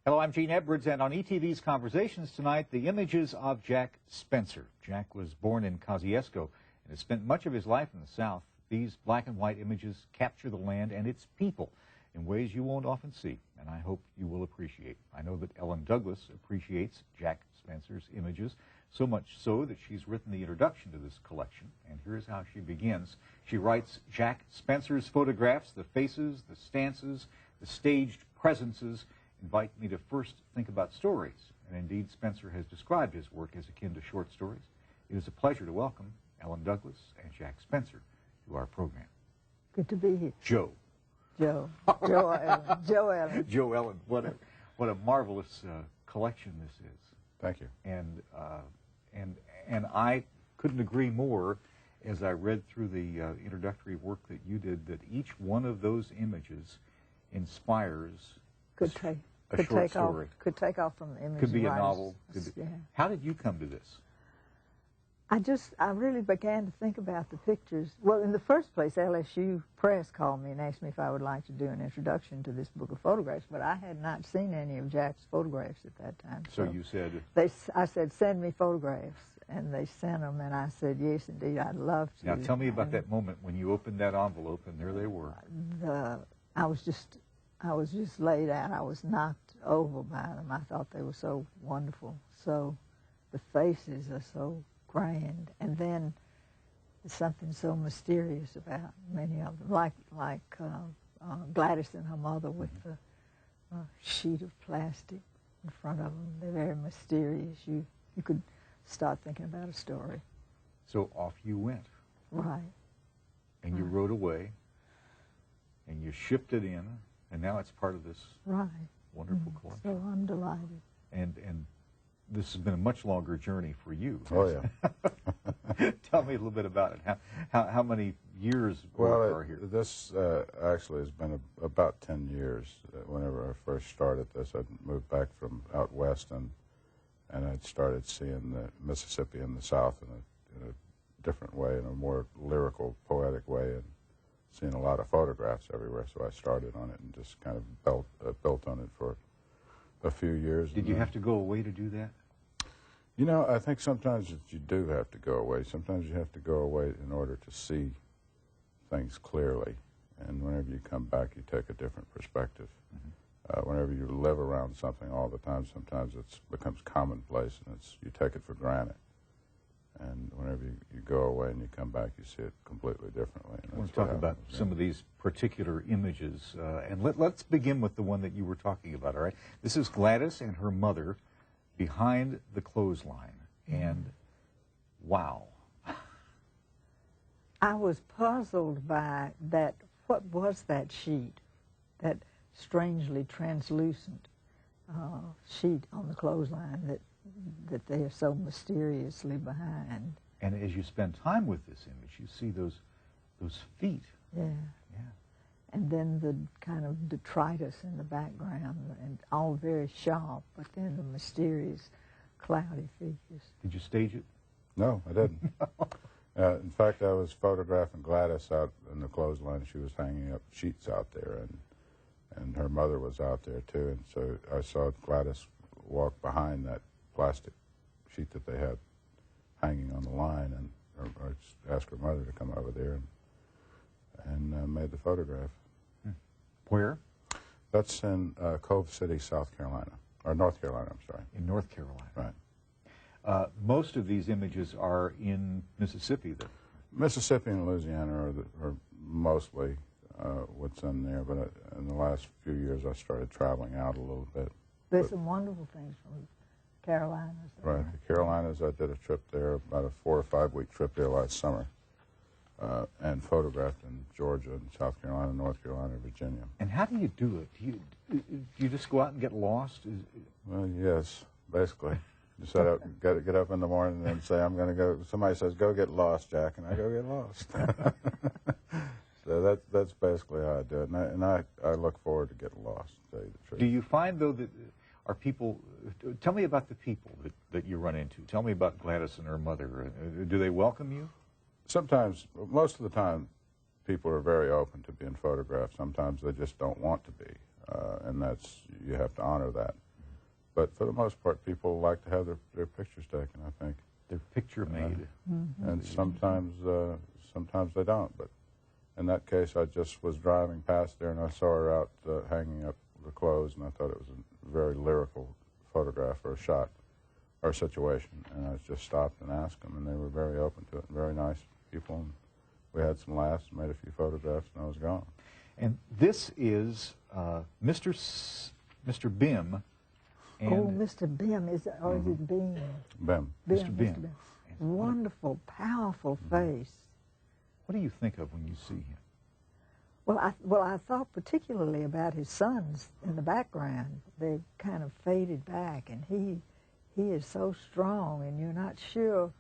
Hello, I'm Gene Edwards, and on ETV's Conversations tonight, the images of Jack Spencer. Jack was born in Kosciuszko and has spent much of his life in the South. These black and white images capture the land and its people in ways you won't often see, and I hope you will appreciate. I know that Ellen Douglas appreciates Jack Spencer's images, so much so that she's written the introduction to this collection, and here's how she begins. She writes, Jack Spencer's photographs, the faces, the stances, the staged presences, invite me to first think about stories, and indeed Spencer has described his work as akin to short stories. It is a pleasure to welcome Ellen Douglas and Jack Spencer to our program. Good to be here. Joe. Joe Ellen. Joe Ellen. Joe Ellen. What a marvelous collection this is. Thank you. And I couldn't agree more as I read through the introductory work that you did, that each one of those images inspires a short story. Could take off from the image. Could be a writers. novel. Yeah. How did you come to this? I really began to think about the pictures. Well, in the first place, LSU Press called me and asked me if I would like to do an introduction to this book of photographs, but I had not seen any of Jack's photographs at that time. So you said? I said, send me photographs, and they sent them, and I said, yes, indeed, I'd love to. Now tell me about that moment when you opened that envelope, and there they were. I was just laid out. I was knocked over by them. I thought they were so wonderful. So the faces are so grand, and then there's something so mysterious about many of them, like Gladys and her mother with the sheet of plastic in front of them. They're very mysterious. You could start thinking about a story. So off you went. Right. And you wrote away, and you shipped it in, and now it's part of this wonderful collection. So I'm delighted. And this has been a much longer journey for you. Oh, yeah. Tell me a little bit about it. How many years are here? This actually has been about 10 years. Whenever I first started this, I'd moved back from out west, and I'd started seeing the Mississippi in the South in a different way, in a more lyrical, poetic way, and seeing a lot of photographs everywhere. So I started on it and just kind of built on it for a few years. Did you have to go away to do that? You know, I think sometimes you do have to go away. Sometimes you have to go away in order to see things clearly. And whenever you come back, you take a different perspective. Whenever you live around something all the time, sometimes it becomes commonplace, and you take it for granted. And whenever you go away and you come back, you see it completely differently. I want to talk about some of these particular images. And let's begin with the one that you were talking about, all right? This is Gladys and her mother behind the clothesline. And wow. I was puzzled by that. What was that sheet? That strangely translucent sheet on the clothesline that they are so mysteriously behind. And as you spend time with this image, you see those feet. Yeah. Yeah. And then the kind of detritus in the background, and all very sharp, but then the mysterious, cloudy figures. Did you stage it? No, I didn't. In fact, I was photographing Gladys out in the clothesline. She was hanging up sheets out there, and her mother was out there too. And so I saw Gladys walk behind that plastic sheet that they had hanging on the line, and I asked her mother to come over there and made the photograph. Where? That's in Cove City, South Carolina, or North Carolina, I'm sorry. In North Carolina. Right. Most of these images are in Mississippi, though. Mississippi and Louisiana are mostly what's in there, but in the last few years I started traveling out a little bit. There's some wonderful things from Carolinas. Right, the Carolinas, I did a trip there, about a 4 or 5 week trip there last summer, and photographed in Georgia and South Carolina, North Carolina, Virginia. And how do you do it? Do you just go out and get lost? Well, yes, basically. You set up, get up in the morning and say, I'm going to go, somebody says, go get lost, Jack, and I go get lost. So that's basically how I do it, and I look forward to getting lost, to tell you the truth. Do you find, though, that are people, tell me about the people that you run into. Tell me about Gladys and her mother. Do they welcome you? Sometimes, most of the time, people are very open to being photographed. Sometimes they just don't want to be, and you have to honor that. But for the most part, people like to have their pictures taken, I think. They're picture made. And sometimes they don't. But in that case, I just was driving past there, and I saw her out hanging up the clothes, and I thought it was a very lyrical photograph or a shot or a situation. And I just stopped and asked them, and they were very open to it and very nice people. And we had some laughs, made a few photographs, and I was gone. And this is Mr. Bim. And Oh, Mr. Bim, is it, or is it Beam? Bim. Mr. Bim. Wonderful, powerful face. What do you think of when you see him? Well, I thought particularly about his sons in the background. They kind of faded back, and he is so strong, and you're not sure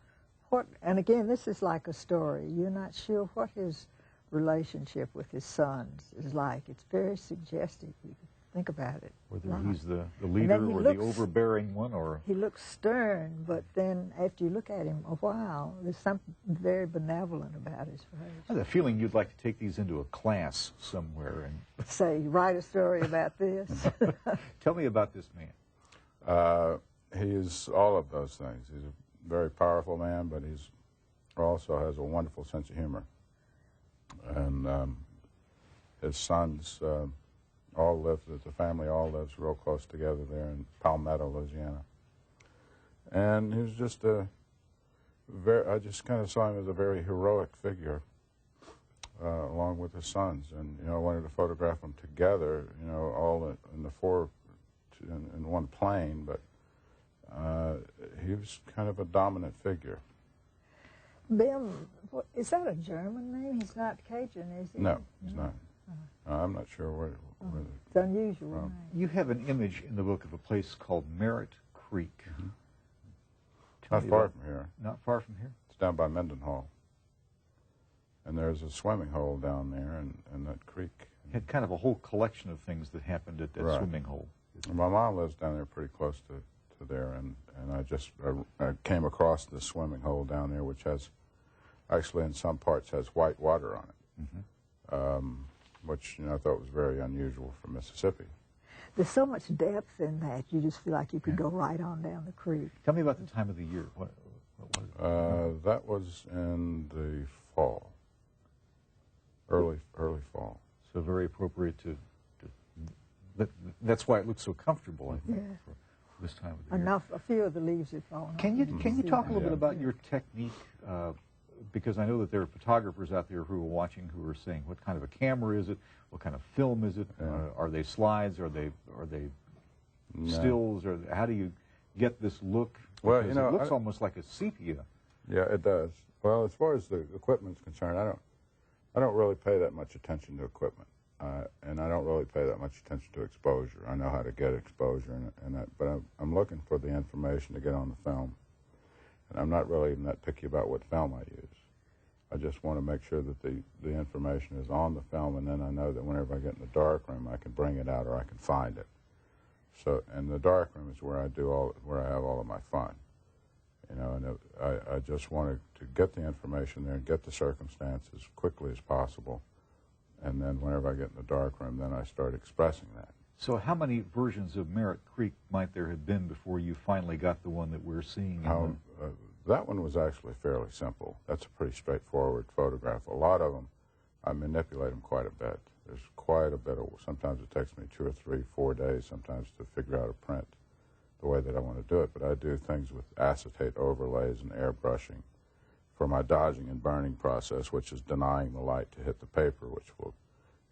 what. And again, this is like a story. You're not sure what his relationship with his sons is like. It's very suggestive. You can think about it. Whether he's the leader or the overbearing one, or he looks stern, but then after you look at him a while, there's something very benevolent about his face. I have a feeling you'd like to take these into a class somewhere and Say, write a story about this. tell me about this man. He is all of those things. He's a very powerful man, but he's also has a wonderful sense of humor. And his sons all live, the family all lives real close together there in Palmetto, Louisiana. And he was just I just kind of saw him as a very heroic figure, along with his sons. And, I wanted to photograph them together, all in the in one plane, but he was kind of a dominant figure. Bim, is that a German name? He's not Cajun, is he? No, he's not. I'm not sure where it's unusual. from. Name. You have an image in the book of a place called Merritt Creek. Tell Not me far about- from here. Not far from here? It's down by Mendenhall. And there's a swimming hole down there in that creek. Had kind of a whole collection of things that happened at that Right. swimming hole. And my mom lives down there pretty close to there, and I came across the swimming hole down there, which has, actually in some parts, has white water on it, which I thought was very unusual for Mississippi. There's so much depth in that, you just feel like you could go right on down the creek. Tell me about the time of the year. What was it? That was in the fall, early fall. So very appropriate to that's why it looks so comfortable, I think, Yeah. for this time of the year. Enough, a few of the leaves have fallen off. Can you talk a little bit Yeah. about your technique? Because I know that there are photographers out there who are watching who are saying, what kind of a camera is it? What kind of film is it? Yeah. Are they slides? Are they No. stills? Or how do you get this look? Well, Because it looks almost like a sepia. Yeah, it does. Well, as far as the equipment's concerned, I don't really pay that much attention to equipment, and I don't really pay that much attention to exposure. I know how to get exposure and that, but I'm looking for the information to get on the film, and I'm not really even that picky about what film I use. I just want to make sure that the information is on the film, and then I know that whenever I get in the darkroom, I can bring it out or I can find it. So, and the darkroom is where I have all of my fun. And I just wanted to get the information there and get the circumstance as quickly as possible. And then whenever I get in the darkroom, then I start expressing that. So how many versions of Merritt Creek might there have been before you finally got the one that we're seeing? That one was actually fairly simple. That's a pretty straightforward photograph. A lot of them, I manipulate them quite a bit. There's quite a bit of, sometimes it takes me 2 or 3, 4 days sometimes to figure out a print the way that I want to do it, but I do things with acetate overlays and airbrushing for my dodging and burning process, which is denying the light to hit the paper, which will,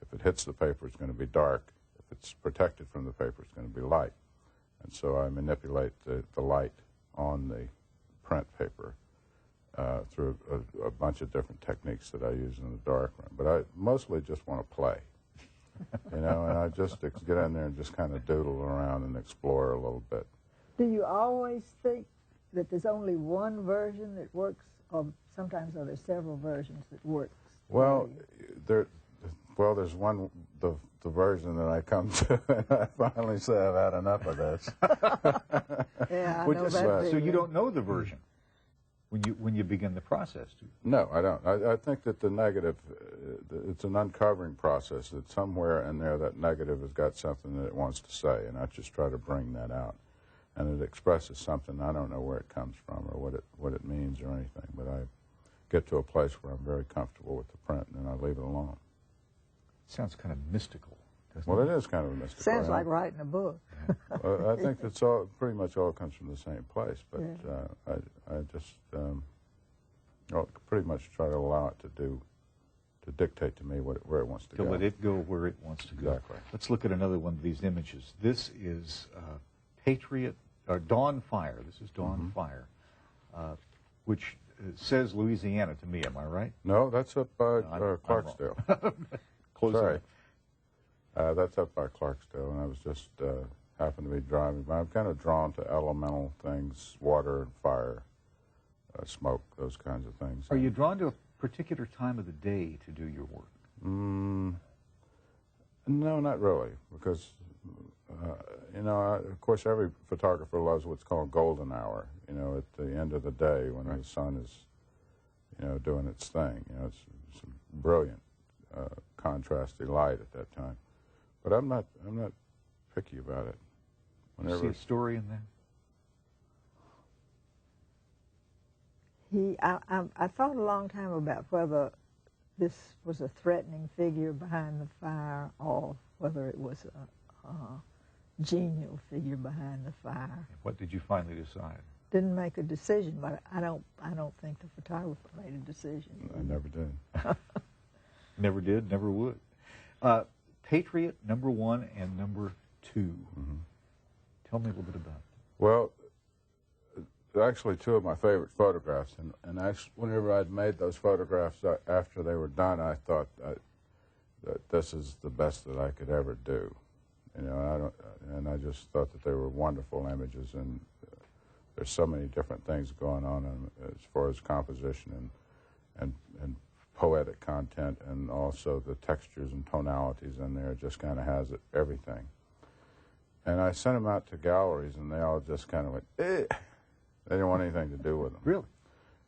if it hits the paper, it's going to be dark. If it's protected from the paper, it's going to be light. And so I manipulate the light on the print paper through a bunch of different techniques that I use in the darkroom. But I mostly just want to play, and I just get in there and just kind of doodle around and explore a little bit. Do you always think that there's only one version that works, or sometimes are there several versions that works? Well, there's one, the version that I come to, and I finally say I've had enough of this. Yeah, I Which know is- that so feeling. you don't know the version when you begin the process, do you? No, I don't. I think that the negative, it's an uncovering process, that somewhere in there that negative has got something that it wants to say, and I just try to bring that out. and it expresses something. I don't know where it comes from or what it means or anything, but I get to a place where I'm very comfortable with the print, and then I leave it alone. Sounds kind of mystical, doesn't Well, it? it is kind of a mystical. Sounds like writing a book. I think it's all pretty much all comes from the same place, but Yeah. I just pretty much try to allow it to dictate to me where it wants to go. To let it go where it wants to go. Exactly. Let's look at another one of these images. This is Patriot, or Dawn Fire. This is Dawn Fire, which says Louisiana to me. Am I right? No, that's up by I'm Clarksdale. Close Sorry. enough. That's up by Clarksdale, and I was just happened to be driving. But I'm kind of drawn to elemental things, water and fire, smoke, those kinds of things. Are you drawn to a particular time of the day to do your work? No, not really, because of course, every photographer loves what's called golden hour. You know, at the end of the day when the sun is, doing its thing. It's brilliant, contrasty light at that time. But I'm not picky about it. You see a story in there? I thought a long time about whether this was a threatening figure behind the fire or whether it was a genial figure behind the fire. What did you finally decide? Didn't make a decision, but I don't think the photographer made a decision. I never did. Never did, never would. Patriot, #1 and #2. Tell me a little bit about it. Well, actually, two of my favorite photographs, and actually, whenever I'd made those photographs after they were done, I thought that this is the best that I could ever do. And I just thought that they were wonderful images, and there's so many different things going on as far as composition and poetic content, and also the textures and tonalities in there. It just kind of has everything. And I sent them out to galleries, and they all just kind of went, eh. They didn't want anything to do with them. Really?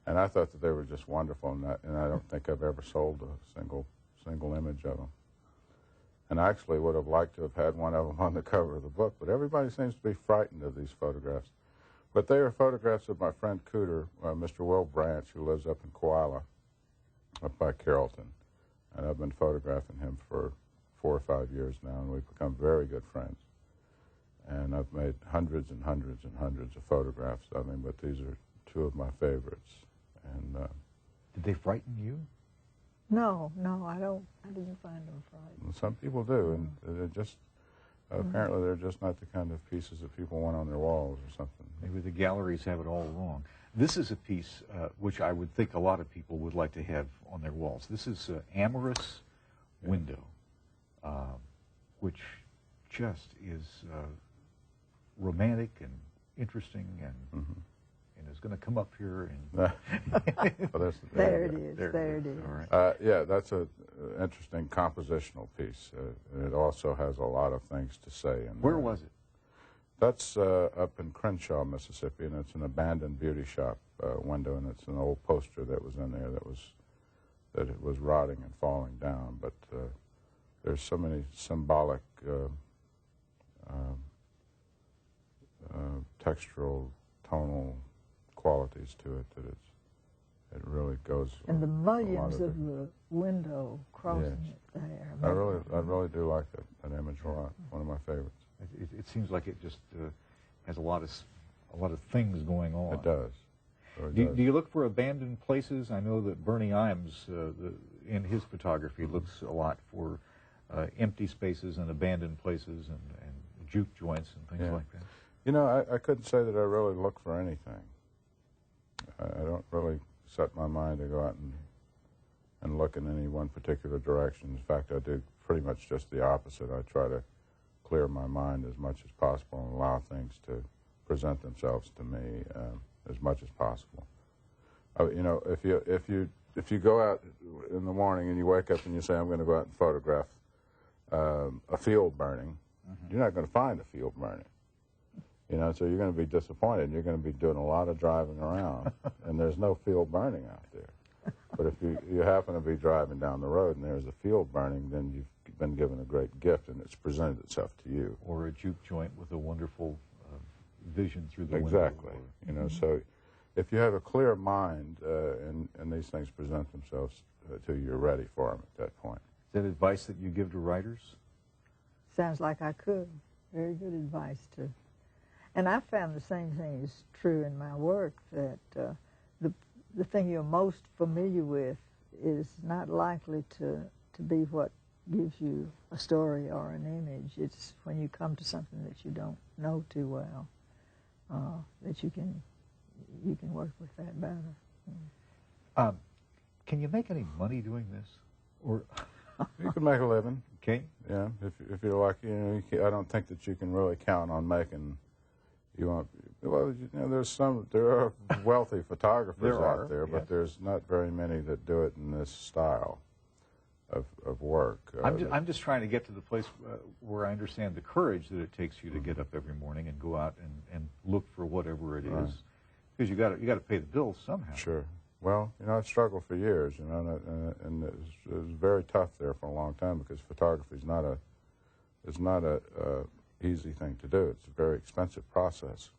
And I thought that they were just wonderful, and I don't think I've ever sold a single image of them. And I actually would have liked to have had one of them on the cover of the book, but everybody seems to be frightened of these photographs. But they are photographs of my friend Cooter, Mr. Will Branch, who lives up in Koala, up by Carrollton. And I've been photographing him for 4 or 5 years now, and we've become very good friends. And I've made hundreds and hundreds and hundreds of photographs of him, but these are two of my favorites. And did they frighten you? No, I didn't find them frightening. some people do, and they're just apparently they're just not the kind of pieces that people want on their walls or something. Maybe the galleries have it all wrong. This is a piece which I would think a lot of people would like to have on their walls. This is Amorous Window, which just is romantic and interesting, and is going to come up here. And Well, There it is. All right. yeah, that's an interesting compositional piece. It also has a lot of things to say. Where was it? That's up in Crenshaw, Mississippi, and it's an abandoned beauty shop window, and it's an old poster that was in there that it was rotting and falling down. But there's so many symbolic textural, tonal qualities to it that it really goes. And the a mullions lot of the window crossing Yes. it there. I really do like that image a lot. One of my favorites. It seems like it just has a lot of things going on. It does. Really does. Do you look for abandoned places? I know that Bernie Imes, in his photography, looks a lot for empty spaces and abandoned places and juke joints and things Yeah. like that. You know, I couldn't say that I really look for anything. I don't really set my mind to go out and look in any one particular direction. In fact, I do pretty much just the opposite. I try to clear my mind as much as possible and allow things to present themselves to me as much as possible. You know, if you go out in the morning and you wake up and you say, I'm going to go out and photograph a field burning, you're not going to find a field burning. You know, so you're going to be disappointed. You're going to be doing a lot of driving around, and there's no field burning out there. But if you happen to be driving down the road and there's a field burning, then you've been given a great gift, and it's presented itself to you. Or a juke joint with a wonderful vision through the window. Exactly. You know, so if you have a clear mind and these things present themselves to you, you're ready for them at that point. Is that advice that you give to writers? Sounds like I could. Very good advice, too. And I found the same thing is true in my work, that the thing you're most familiar with is not likely to be what gives you a story or an image. It's when you come to something that you don't know too well that you can work with that better. Can you make any money doing this? Or You can make a living. okay, Yeah, if you're lucky. You know, I don't think that you can really count on making. Well, you know, there are wealthy photographers out there, but yes. there's not very many that do it in this style of work. I'm just trying to get to the place where I understand the courage that it takes you to get up every morning and go out and look for whatever it is, because you got to pay the bills somehow. Sure. Well, you know, I struggled for years, you know, and it was very tough there for a long time because photography is not a easy thing to do. It's a very expensive process,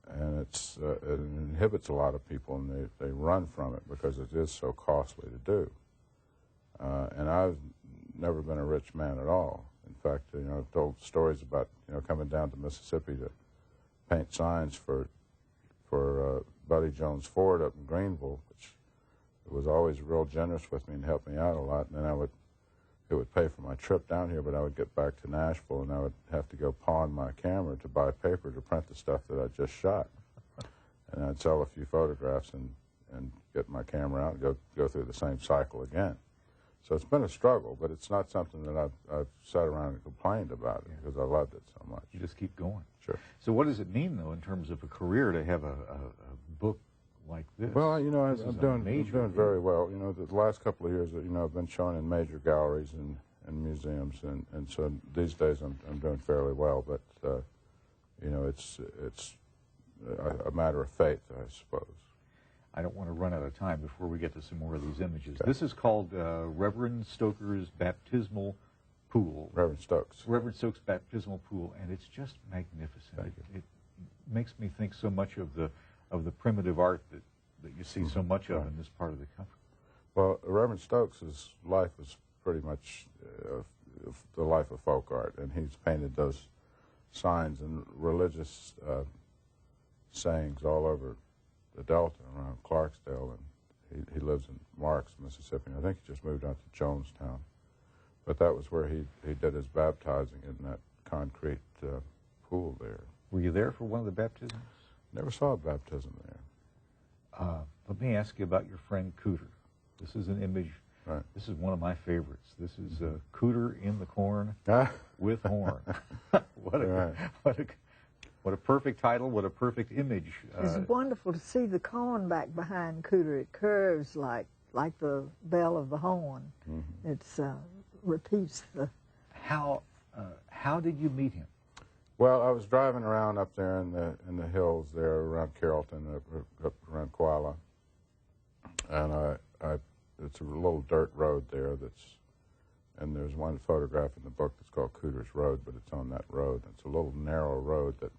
and it inhibits a lot of people, and they run from it because it is so costly to do. And I've never been a rich man at all. In fact, you know, I've told stories about, you know, coming down to Mississippi to paint signs for Buddy Jones Ford up in Greenville, which was always real generous with me and helped me out a lot. And then it would pay for my trip down here, but I would get back to Nashville and I would have to go pawn my camera to buy paper to print the stuff that I just shot. And I'd sell a few photographs and get my camera out and go through the same cycle again. So it's been a struggle, but it's not something that I've sat around and complained about it because I loved it so much. You just keep going. Sure. So what does it mean, though, in terms of a career to have a book like this? Well, you know, I'm doing very deal. well. You know, the last couple of years, you know, I've been shown in major galleries and museums, and so these days I'm doing fairly well. But you know, it's a matter of faith, I suppose. I don't want to run out of time before we get to some more of these images. Okay. This is called Reverend Stoker's Baptismal Pool. Reverend Stokes. Reverend Stokes' Baptismal Pool, and it's just magnificent. It makes me think so much of the primitive art that you see so much of in this part of the country. Well, Reverend Stokes' life was pretty much the life of folk art, and he's painted those signs and religious sayings all over the Delta around Clarksdale, and he lives in Marks, Mississippi. I think he just moved out to Jonestown. But that was where he did his baptizing in that concrete pool there. Were you there for one of the baptisms? Never saw a baptism there. Let me ask you about your friend Cooter. This is an image. Right. This is one of my favorites. This is Cooter in the corn with horn. What a perfect title, what a perfect image. It's wonderful to see the corn back behind Cooter. It curves like the bell of the horn. Mm-hmm. It's repeats the... How did you meet him? Well, I was driving around up there in the hills there around Carrollton, up around Koala, and it's a little dirt road there and there's one photograph in the book that's called Cooter's Road, but it's on that road. It's a little narrow road that,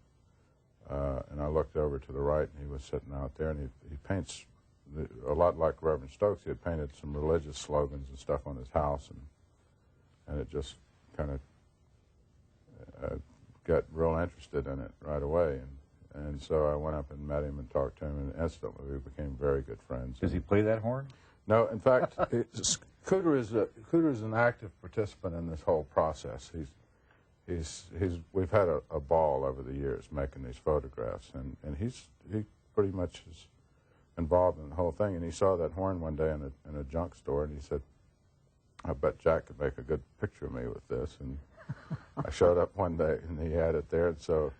and I looked over to the right, and he was sitting out there, and he paints a lot like Reverend Stokes. He had painted some religious slogans and stuff on his house, and it just kind of got real interested in it right away, and so I went up and met him and talked to him, and instantly we became very good friends. Does he play that horn? No, in fact, Cooter is an active participant in this whole process. We've had a ball over the years making these photographs, and he pretty much is involved in the whole thing. And he saw that horn one day in a junk store, and he said, "I bet Jack could make a good picture of me with this." And I showed up one day, and he had it there, and so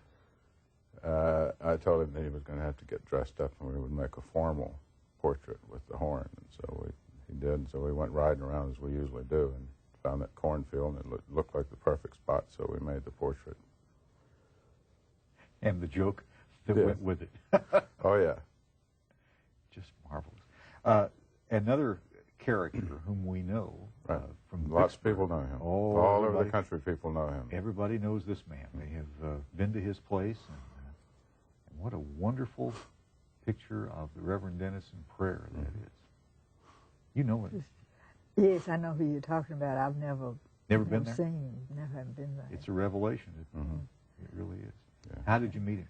I told him that he was going to have to get dressed up, and we would make a formal portrait with the horn. And so he did, and so we went riding around as we usually do, and found that cornfield, and it looked like the perfect spot, so we made the portrait. And the joke that went with it. Oh, yeah. Just marvelous. Another character whom we know from lots of people know him. All over the country, people know him. Everybody knows this man. They have been to his place. And, what a wonderful picture of the Reverend Dennis in prayer that is. You know it. Yes, I know who you're talking about. I've never Been there? seen him. Never have been there. It's a revelation. It really is. Yeah. How did you meet him?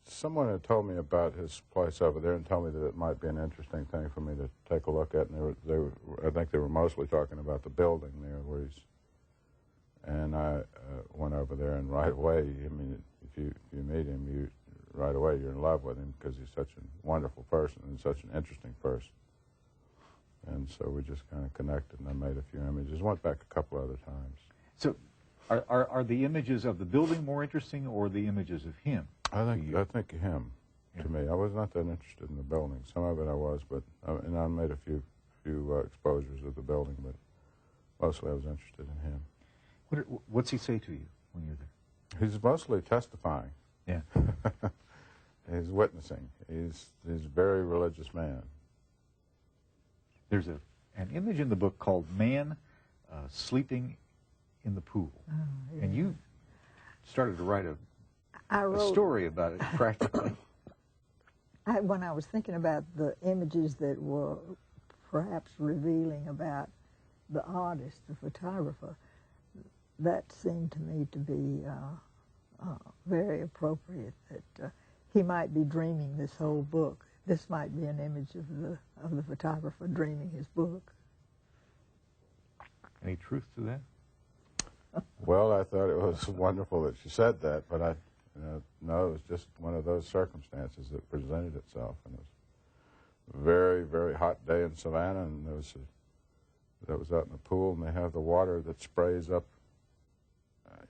Someone had told me about his place over there and told me that it might be an interesting thing for me to take a look at. And I think they were mostly talking about the building there where he's. And I went over there, and right away, I mean, if you meet him, right away you're in love with him because he's such a wonderful person and such an interesting person. And so we just kind of connected, and I made a few images. Went back a couple other times. So, are the images of the building more interesting, or the images of him? I think him. To me, I was not that interested in the building. Some of it I was, but and I made a few exposures of the building, but mostly I was interested in him. What's he say to you when you're there? He's mostly testifying. Yeah. He's witnessing. He's a very religious man. There's an image in the book called Man Sleeping in the Pool. Oh, yeah. And you started to write a wrote, story about it practically. When I was thinking about the images that were perhaps revealing about the artist, the photographer, that seemed to me to be very appropriate, that he might be dreaming this whole book. This might be an image of the photographer dreaming his book. Any truth to that? Well, I thought it was wonderful that she said that, but no, it was just one of those circumstances that presented itself. And it was a very, very hot day in Savannah, and that was out in the pool, and they have the water that sprays up.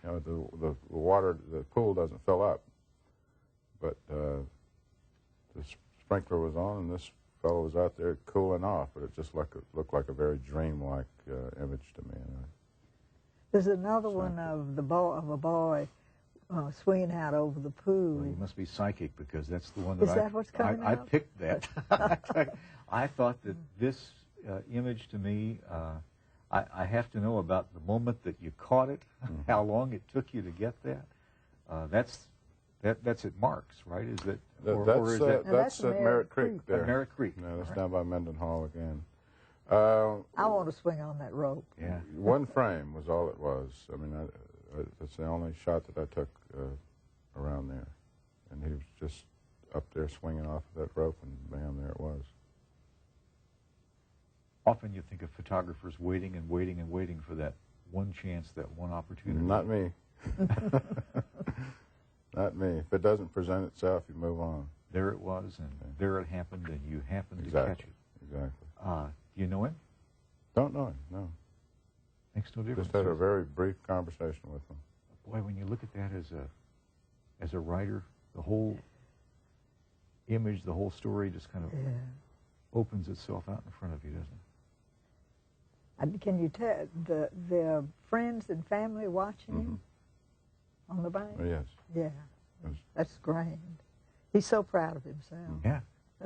You know, the water, the pool doesn't fill up, but the sprinkler was on, and this fellow was out there cooling off, but it just looked like a very dreamlike image to me. There's another one of a boy swinging out over the pool. Well, you must be psychic, because that's the one that Is that what's coming I out? picked that. I thought that this image to me, I have to know about the moment that you caught it, how long it took you to get that. That's at Marks, right? Is that that's at Merritt Creek there. At Merritt Creek. No, that's down by Mendenhall again. I want to swing on that rope. Yeah. One frame was all it was. I mean, that's the only shot that I took around there. And he was just up there swinging off of that rope, and bam, there it was. Often you think of photographers waiting and waiting and waiting for that one chance, that one opportunity. Not me. Not me. If it doesn't present itself, you move on. There it was, and there it happened, and you happened to catch it. Exactly. Do you know him? Don't know him, no. Makes no difference. Just had a very brief conversation with him. Boy, when you look at that as a writer, the whole image, the whole story just kind of opens itself out in front of you, doesn't it? Can you tell their friends and family watching him on the bank? Oh, yes. Yeah, that's grand. He's so proud of himself. Yeah.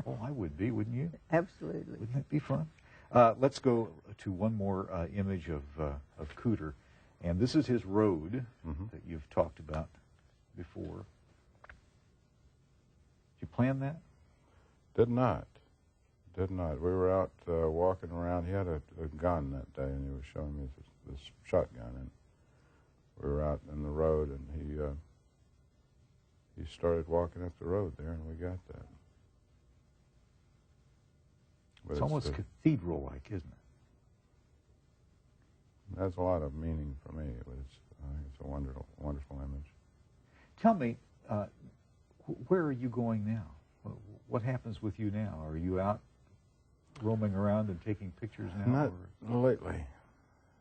Oh, I would be, wouldn't you? Absolutely. Wouldn't that be fun? Let's go to one more image of Cooter, and this is his road that you've talked about before. Did you plan that? Did not. Did not. We were out walking around. He had a gun that day, and he was showing me this shotgun. And we were out in the road, and he started walking up the road there, and we got that. But It's almost cathedral-like, isn't it? It has a lot of meaning for me. I think it's a wonderful, wonderful image. Tell me, where are you going now? What happens with you now? Are you out roaming around and taking pictures now? Not lately.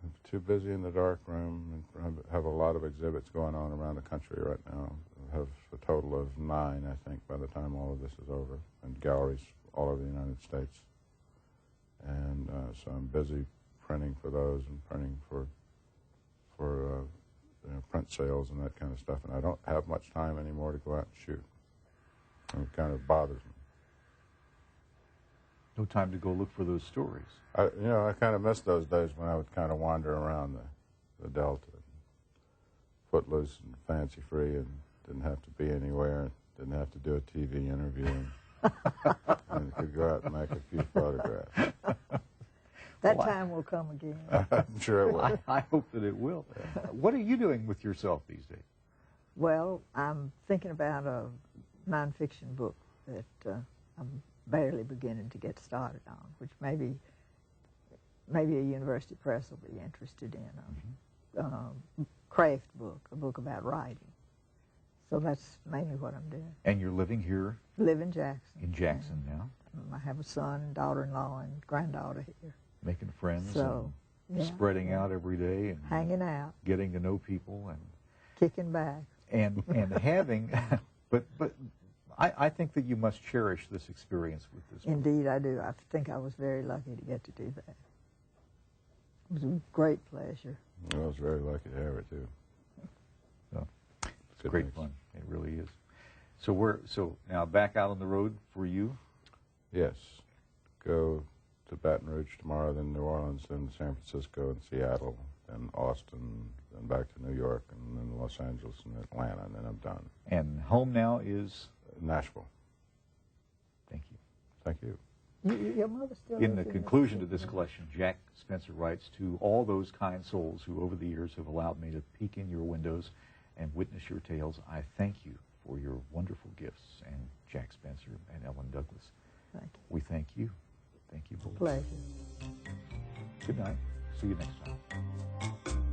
I'm too busy in the dark room, and I have a lot of exhibits going on around the country right now. I have a total of 9, I think, by the time all of this is over, and galleries all over the United States. And so I'm busy printing for those and printing for print sales and that kind of stuff. And I don't have much time anymore to go out and shoot. And it kind of bothers me. No time to go look for those stories. I kind of miss those days when I would kind of wander around the Delta, Footloose and Fancy Free, and didn't have to be anywhere, didn't have to do a TV interview, and could go out and make a few photographs. That time will come again. I'm sure it will. I hope that it will. What are you doing with yourself these days? Well, I'm thinking about a nonfiction book that I'm barely beginning to get started on, which maybe a university press will be interested in. Craft book, a book about writing. So that's mainly what I'm doing. And you're living here Live in Jackson. in Jackson now, I have a son, daughter-in-law, and granddaughter here. making friends So, and yeah, spreading out every day and hanging out, getting to know people kicking back. and having, but I think that you must cherish this experience with this book. Indeed, I do. I think I was very lucky to get to do that. It was a great pleasure. I was very lucky to have it, too. So, it's Good great mix. fun. It really is. So now back out on the road for you. Yes. Go to Baton Rouge tomorrow, then New Orleans, then San Francisco and Seattle, then Austin, then back to New York, and then Los Angeles and Atlanta, and then I'm done. And home now is. Nashville. Thank you. Thank you. Your mother still In the lives conclusion to Mississippi. this collection, Jack Spencer writes, to all those kind souls who over the years have allowed me to peek in your windows and witness your tales, I thank you for your wonderful gifts. And Jack Spencer and Ellen Douglas, Thank you. we thank you. Thank you both. Pleasure. Good night. See you next time.